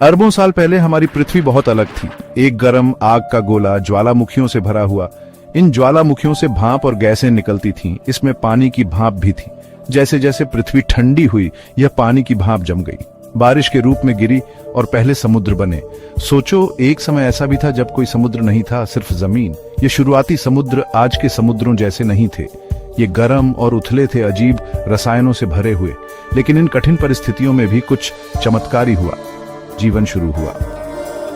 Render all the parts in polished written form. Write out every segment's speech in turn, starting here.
अरबों साल पहले हमारी पृथ्वी बहुत अलग थी। एक गर्म आग का गोला ज्वालामुखियों से भरा हुआ। इन ज्वालामुखियों से भाप और गैसें निकलती थीं। इसमें पानी की भाप भी थी। जैसे जैसे पृथ्वी ठंडी हुई, यह पानी की भाप जम गई, बारिश के रूप में गिरी और पहले समुद्र बने। सोचो, एक समय ऐसा भी था जब कोई समुद्र नहीं था, सिर्फ जमीन। ये शुरुआती समुद्र आज के समुद्रों जैसे नहीं थे। ये गर्म और उथले थे, अजीब रसायनों से भरे हुए। लेकिन इन कठिन परिस्थितियों में भी कुछ चमत्कारी हुआ। जीवन शुरू हुआ।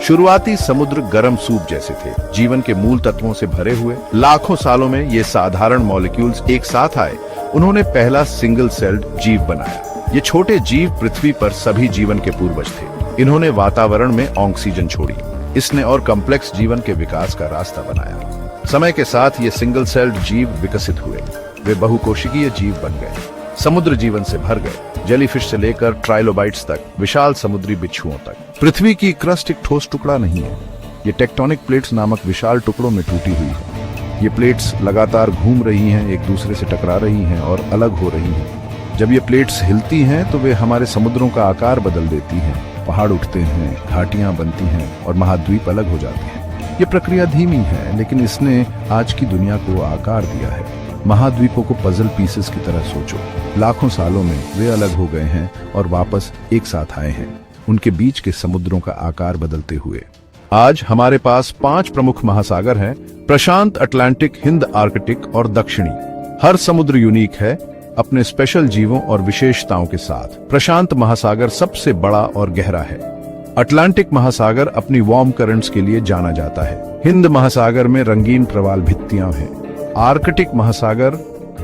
शुरुआती समुद्र गर्म सूप जैसे थे, जीवन के मूल तत्वों से भरे हुए। लाखों सालों में ये साधारण मॉलिक्यूल्स एक साथ आए। उन्होंने पहला सिंगल सेल्ड जीव बनाया। ये छोटे जीव पृथ्वी पर सभी जीवन के पूर्वज थे। इन्होंने वातावरण में ऑक्सीजन छोड़ी। इसने और कॉम्प्लेक्स जीवन के विकास का रास्ता बनाया। समय के साथ ये सिंगल सेल्ड जीव विकसित हुए। वे बहुकोशिकीय जीव बन गए। समुद्र जीवन से भर गए, जेलीफिश से लेकर ट्राइलोबाइट्स तक, विशाल समुद्री बिच्छुओं तक। पृथ्वी की क्रस्ट एक ठोस टुकड़ा नहीं है। ये टेक्टोनिक प्लेट्स नामक विशाल टुकड़ों में टूटी हुई है। ये प्लेट्स लगातार घूम रही हैं, एक दूसरे से टकरा रही हैं और अलग हो रही हैं। जब ये प्लेट्स हिलती हैं तो वे हमारे समुद्रों का आकार बदल देती हैं। पहाड़ उठते हैं, घाटियां बनती हैं और महाद्वीप अलग हो जाते हैं। ये प्रक्रिया धीमी है, लेकिन इसने आज की दुनिया को आकार दिया है। महाद्वीपों को पजल पीसेस की तरह सोचो। लाखों सालों में वे अलग हो गए हैं और वापस एक साथ आए हैं, उनके बीच के समुद्रों का आकार बदलते हुए। आज हमारे पास 5 प्रमुख महासागर हैं: प्रशांत, अटलांटिक, हिंद, आर्कटिक और दक्षिणी। हर समुद्र यूनिक है, अपने स्पेशल जीवों और विशेषताओं के साथ। प्रशांत महासागर सबसे बड़ा और गहरा है। अटलांटिक महासागर अपनी वार्म करंट्स के लिए जाना जाता है। हिंद महासागर में रंगीन प्रवाल भित्तियां हैं। आर्कटिक महासागर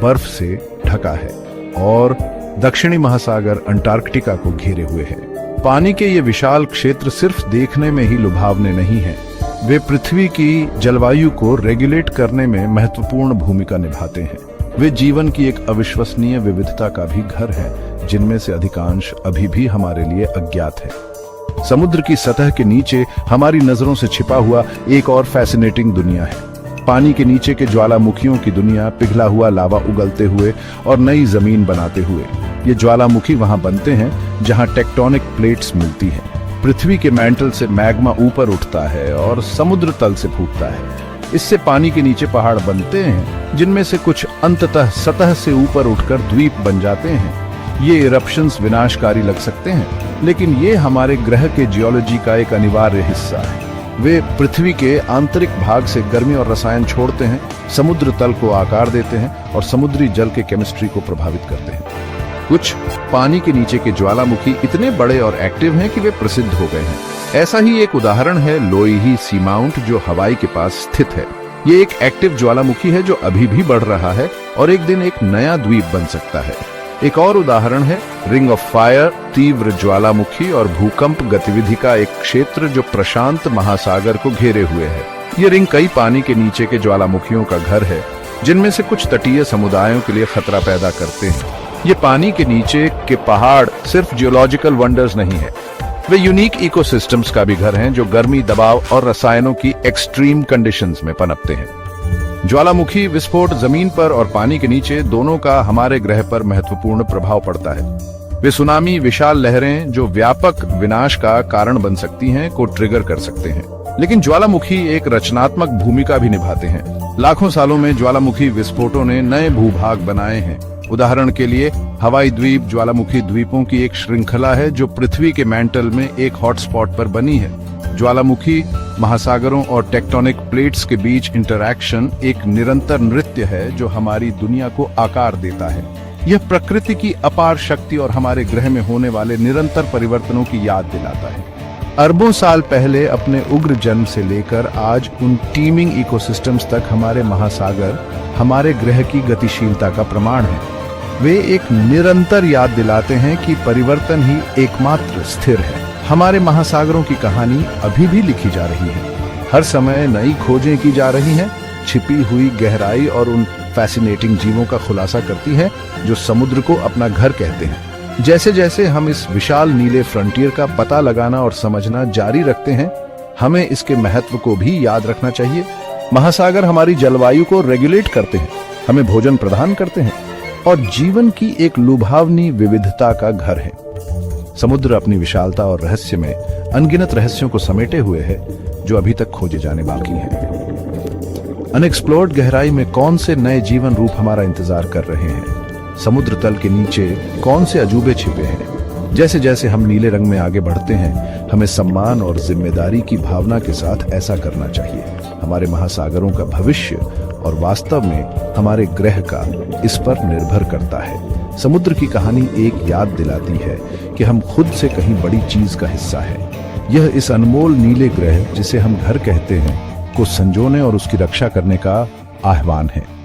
बर्फ से ढका है और दक्षिणी महासागर अंटार्कटिका को घेरे हुए है। पानी के ये विशाल क्षेत्र सिर्फ देखने में ही लुभावने नहीं हैं, वे पृथ्वी की जलवायु को रेगुलेट करने में महत्वपूर्ण भूमिका निभाते हैं। वे जीवन की एक अविश्वसनीय विविधता का भी घर है, जिनमें से अधिकांश अभी भी हमारे लिए अज्ञात है। समुद्र की सतह के नीचे हमारी नजरों से छिपा हुआ एक और फैसिनेटिंग दुनिया है। पानी के नीचे के ज्वालामुखियों की दुनिया, पिघला हुआ लावा उगलते हुए और नई जमीन बनाते हुए। ये ज्वालामुखी वहां बनते हैं जहां टेक्टोनिक प्लेट्स मिलती हैं। पृथ्वी के मैंटल से मैग्मा ऊपर उठता है और समुद्र तल से फूटता है। इससे पानी के नीचे पहाड़ बनते हैं, जिनमें से कुछ अंततः सतह से ऊपर उठकर द्वीप बन जाते हैं। ये इरप्शंस विनाशकारी लग सकते हैं, लेकिन ये हमारे ग्रह के जियोलॉजी का एक अनिवार्य हिस्सा है। वे पृथ्वी के आंतरिक भाग से गर्मी और रसायन छोड़ते हैं, समुद्र तल को आकार देते हैं और समुद्री जल के केमिस्ट्री को प्रभावित करते हैं। कुछ पानी के नीचे के ज्वालामुखी इतने बड़े और एक्टिव हैं कि वे प्रसिद्ध हो गए हैं। ऐसा ही एक उदाहरण है लोईही सी माउंट, जो हवाई के पास स्थित है। ये एक एक्टिव ज्वालामुखी है जो अभी भी बढ़ रहा है और एक दिन एक नया द्वीप बन सकता है। एक और उदाहरण है रिंग ऑफ फायर, तीव्र ज्वालामुखी और भूकंप गतिविधि का एक क्षेत्र जो प्रशांत महासागर को घेरे हुए है। ये रिंग कई पानी के नीचे के ज्वालामुखियों का घर है, जिनमें से कुछ तटीय समुदायों के लिए खतरा पैदा करते हैं। ये पानी के नीचे के पहाड़ सिर्फ जियोलॉजिकल वंडर्स नहीं है, वे यूनिक इकोसिस्टम्स का भी घर हैं जो गर्मी, दबाव और रसायनों की एक्सट्रीम कंडीशंस में पनपते हैं। ज्वालामुखी विस्फोट जमीन पर और पानी के नीचे दोनों का हमारे ग्रह पर महत्वपूर्ण प्रभाव पड़ता है। वे सुनामी, विशाल लहरें जो व्यापक विनाश का कारण बन सकती हैं, को ट्रिगर कर सकते हैं। लेकिन ज्वालामुखी एक रचनात्मक भूमिका भी निभाते हैं। लाखों सालों में ज्वालामुखी विस्फोटों ने नए भूभाग बनाए हैं। उदाहरण के लिए हवाई द्वीप ज्वालामुखी द्वीपों की एक श्रृंखला है जो पृथ्वी के मैंटल में एक हॉटस्पॉट पर बनी है। ज्वालामुखी, महासागरों और टेक्टोनिक प्लेट्स के बीच इंटरैक्शन एक निरंतर नृत्य है जो हमारी दुनिया को आकार देता है। यह प्रकृति की अपार शक्ति और हमारे ग्रह में होने वाले निरंतर परिवर्तनों की याद दिलाता है। अरबों साल पहले अपने उग्र जन्म से लेकर आज उन टीमिंग इकोसिस्टम्स तक हमारे महासागर हमारे ग्रह की गतिशीलता का प्रमाण है। वे एक निरंतर याद दिलाते हैं कि परिवर्तन ही एकमात्र स्थिर है। हमारे महासागरों की कहानी अभी भी लिखी जा रही है। हर समय नई खोजें की जा रही हैं, छिपी हुई गहराई और उन फैसिनेटिंग जीवों का खुलासा करती है जो समुद्र को अपना घर कहते हैं। जैसे जैसे हम इस विशाल नीले फ्रंटियर का पता लगाना और समझना जारी रखते हैं, हमें इसके महत्व को भी याद रखना चाहिए। महासागर हमारी जलवायु को रेगुलेट करते हैं, हमें भोजन प्रदान करते हैं और जीवन की एक लुभावनी विविधता का घर है। समुद्र अपनी विशालता और रहस्य में अनगिनत रहस्यों को समेटे हुए है जो अभी तक खोजे जाने बाकी हैं। अनएक्सप्लोर्ड गहराई में कौन से नए जीवन रूप हमारा इंतजार कर रहे हैं? समुद्र तल के नीचे कौन से अजूबे छिपे हैं? जैसे जैसे हम नीले रंग में आगे बढ़ते हैं, हमें सम्मान और जिम्मेदारी की भावना के साथ ऐसा करना चाहिए। हमारे महासागरों का भविष्य और वास्तव में हमारे ग्रह का इस पर निर्भर करता है। समुद्र की कहानी एक याद दिलाती है कि हम खुद से कहीं बड़ी चीज का हिस्सा है। यह इस अनमोल नीले ग्रह, जिसे हम घर कहते हैं, को संजोने और उसकी रक्षा करने का आह्वान है।